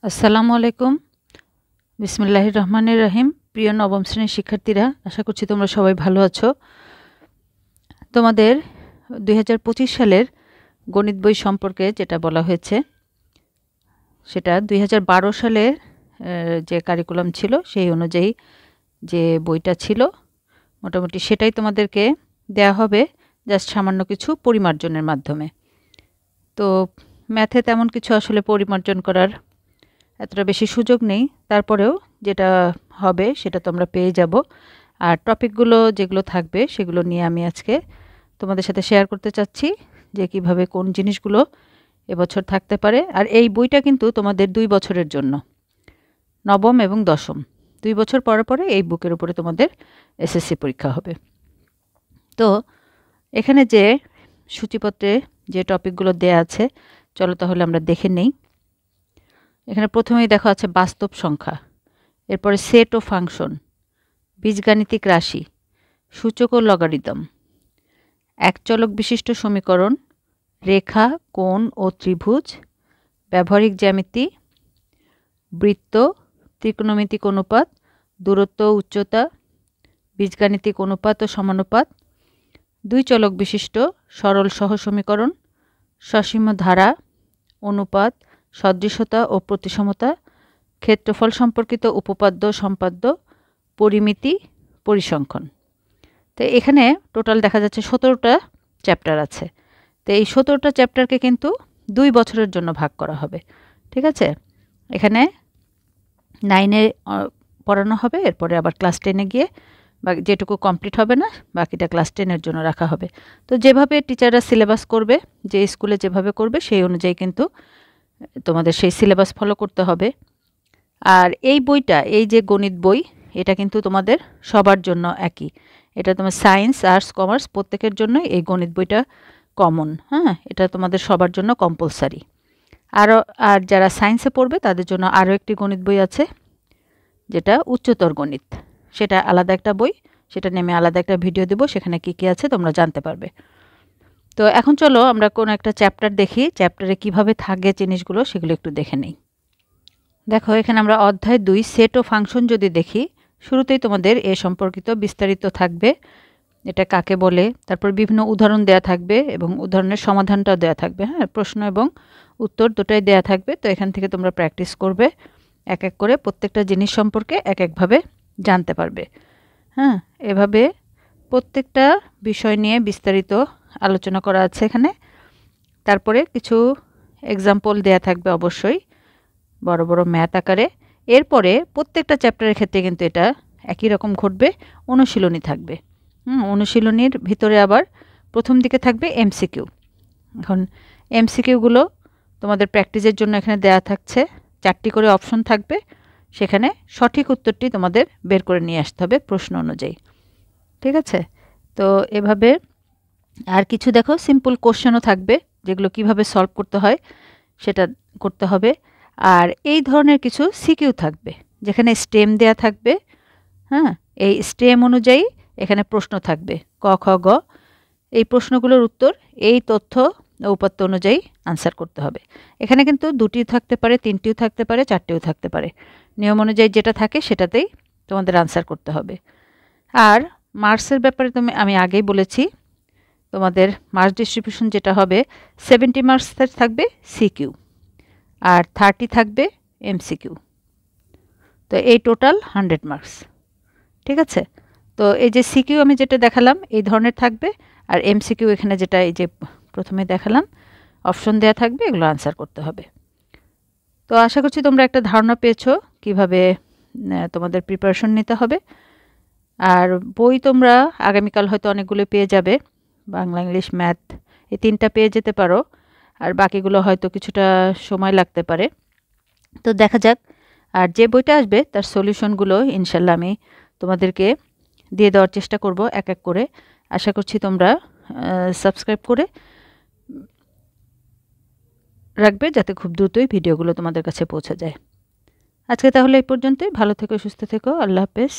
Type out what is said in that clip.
আসসালামু আলাইকুম। বিসমিল্লাহির রহমানির রহিম। প্রিয় নবম শ্রেণীর শিক্ষার্থীরা, আশা করছি তোমরা সবাই ভালো আছো। তোমাদের 2025 সালের গণিত বই সম্পর্কে যেটা বলা হয়েছে সেটা 2012 সালের যে কারিকুলাম ছিল সেই অনুযায়ী যে বইটা ছিল মোটামুটি সেটাই তোমাদেরকে দেয়া হবে, জাস্ট সামান্য কিছু পরিমার্জনের মাধ্যমে। তো ম্যাথে তেমন কিছু আসলে পরিমার্জন করার এতটা বেশি সুযোগ নেই, তারপরেও যেটা হবে সেটা তোমরা পেয়ে যাব। আর টপিকগুলো যেগুলো থাকবে সেগুলো নিয়ে আমি আজকে তোমাদের সাথে শেয়ার করতে চাচ্ছি যে কিভাবে কোন জিনিসগুলো এবছর থাকতে পারে। আর এই বইটা কিন্তু তোমাদের 2 বছরের জন্য, নবম এবং দশম 2 বছর পরে পরে এই বুকের উপরে তোমাদের এসএসসি পরীক্ষা হবে। তো এখানে যে সূচিপত্রে যে টপিকগুলো দেয়া আছে, চলো তাহলে আমরা দেখে নেই। এখানে প্রথমেই দেখা আছে বাস্তব সংখ্যা, এরপরে সেট ও ফাংশন, বীজগাণিতিক রাশি, সূচক ও লগারিদম, একচলক বিশিষ্ট সমীকরণ, রেখা, কোণ ও ত্রিভুজ, ব্যবহারিক জ্যামিতি, বৃত্ত, ত্রিকোণমিতিক অনুপাত, দূরত্ব ও উচ্চতা, বীজগাণিতিক অনুপাত ও সমানুপাত, দুই চলক বিশিষ্ট সরল সহসমীকরণ, সসীম ধারা, অনুপাত, সদৃশতা ও প্রতিসমতা, ক্ষেত্রফল সম্পর্কিত উপপাদ্য সম্পাদ্য, পরিমিতি, পরিসংখ্যান। তো এখানে টোটাল দেখা যাচ্ছে 17টা চ্যাপ্টার আছে। তো এই 17টা চ্যাপ্টারকে কিন্তু 2 বছরের জন্য ভাগ করা হবে, ঠিক আছে। এখানে 9-এ পড়ানো হবে, এরপরে আবার ক্লাস 10-এ গিয়ে বা যেটুকু কমপ্লিট হবে না বাকিটা ক্লাস 10-এর জন্য রাখা হবে। তো যেভাবে টিচাররা সিলেবাস করবে, যে স্কুলে যেভাবে করবে সেই অনুযায়ী কিন্তু তোমাদের সেই সিলেবাস ফলো করতে হবে। আর এই বইটা, এই যে গণিত বই, এটা কিন্তু তোমাদের সবার জন্য একই। এটা তোমার সায়েন্স, আর্টস, কমার্স প্রত্যেকের জন্য এই গণিত বইটা কমন। হ্যাঁ, এটা তোমাদের সবার জন্য কম্পালসারি। আর যারা সায়েন্সে পড়বে তাদের জন্য আরও একটি গণিত বই আছে, যেটা উচ্চতর গণিত। সেটা আলাদা একটা বই, সেটা নেমে আলাদা একটা ভিডিও দেবো, সেখানে কী কী আছে তোমরা জানতে পারবে। তো এখন চলো আমরা কোনো একটা চ্যাপ্টার দেখি, চ্যাপ্টারে কিভাবে থাকে জিনিসগুলো সেগুলো একটু দেখে নিই। দেখো এখানে আমরা অধ্যায় 2 সেট ও ফাংশন যদি দেখি, শুরুতেই তোমাদের এ সম্পর্কিত বিস্তারিত থাকবে, এটা কাকে বলে, তারপর বিভিন্ন উদাহরণ দেয়া থাকবে এবং উদাহরণের সমাধানটাও দেয়া থাকবে। হ্যাঁ, প্রশ্ন এবং উত্তর দুটাই দেয়া থাকবে। তো এখান থেকে তোমরা প্র্যাকটিস করবে, এক এক করে প্রত্যেকটা জিনিস সম্পর্কে এক একভাবে জানতে পারবে। হ্যাঁ, এভাবে প্রত্যেকটা বিষয় নিয়ে বিস্তারিত আলোচনা করা আছে এখানে। তারপরে কিছু এক্সাম্পল দেয়া থাকবে অবশ্যই, বড় বড় ম্যাথ আকারে। এরপরে প্রত্যেকটা চ্যাপ্টারের ক্ষেত্রে কিন্তু এটা একই রকম ঘটবে, অনুশীলনী থাকবে। অনুশীলনীর ভিতরে আবার প্রথম দিকে থাকবে এমসিকিউ। এখন এমসিকিউগুলো তোমাদের প্র্যাকটিসের জন্য এখানে দেয়া থাকছে, 4টি করে অপশন থাকবে, সেখানে সঠিক উত্তরটি তোমাদের বের করে নিয়ে আসতে হবে প্রশ্ন অনুযায়ী, ঠিক আছে। তো এভাবে আর কিছু দেখো সিম্পল কোশ্চেনও থাকবে, যেগুলো কিভাবে সলভ করতে হয় সেটা করতে হবে। আর এই ধরনের কিছু সিকিউ থাকবে, যেখানে স্টেম দেয়া থাকবে। হ্যাঁ, এই স্টেম অনুযায়ী এখানে প্রশ্ন থাকবে, ক, খ, গ। এই প্রশ্নগুলোর উত্তর এই তথ্য ও উপাত্ত অনুযায়ী আনসার করতে হবে। এখানে কিন্তু 2টি থাকতে পারে, 3টিও থাকতে পারে, 4টিও থাকতে পারে। নিয়ম অনুযায়ী যেটা থাকে সেটাতেই তোমাদের আনসার করতে হবে। আর মার্কসের ব্যাপারে আমি আগেই বলেছি, তোমাদের মার্কস ডিস্ট্রিবিউশন যেটা হবে 70 মার্কস থাকবে সিকিউ আর 30 থাকবে এমসিকিউ। তো এই টোটাল 100 মার্কস, ঠিক আছে। তো এই যে সিকিউ আমি যেটা দেখালাম এই ধরনের থাকবে, আর এমসিকিউ এখানে যেটা এই যে প্রথমে দেখালাম অপশন দেয়া থাকবে, এগুলো আনসার করতে হবে। তো আশা করছি তোমরা একটা ধারণা পেয়েছো কিভাবে তোমাদের প্রিপারেশন নিতে হবে। আর বই তোমরা আগামীকাল হয়তো অনেকগুলো পেয়ে যাবে, বাংলা, ইংলিশ, ম্যাথ, এই 3টা পেয়ে যেতে পারো। আর বাকিগুলো হয়তো কিছুটা সময় লাগতে পারে, তো দেখা যাক। আর যে বইটা আসবে তার সলিউশনগুলো ইনশাল্লাহ আমি তোমাদেরকে দিয়ে দেওয়ার চেষ্টা করব এক এক করে। আশা করছি তোমরা সাবস্ক্রাইব করে রাখবে, যাতে খুব দ্রুতই ভিডিওগুলো তোমাদের কাছে পৌঁছে যায়। আজকে তাহলে এই পর্যন্তই। ভালো থেকো, সুস্থ থেকো, আল্লাহ হাফেজ।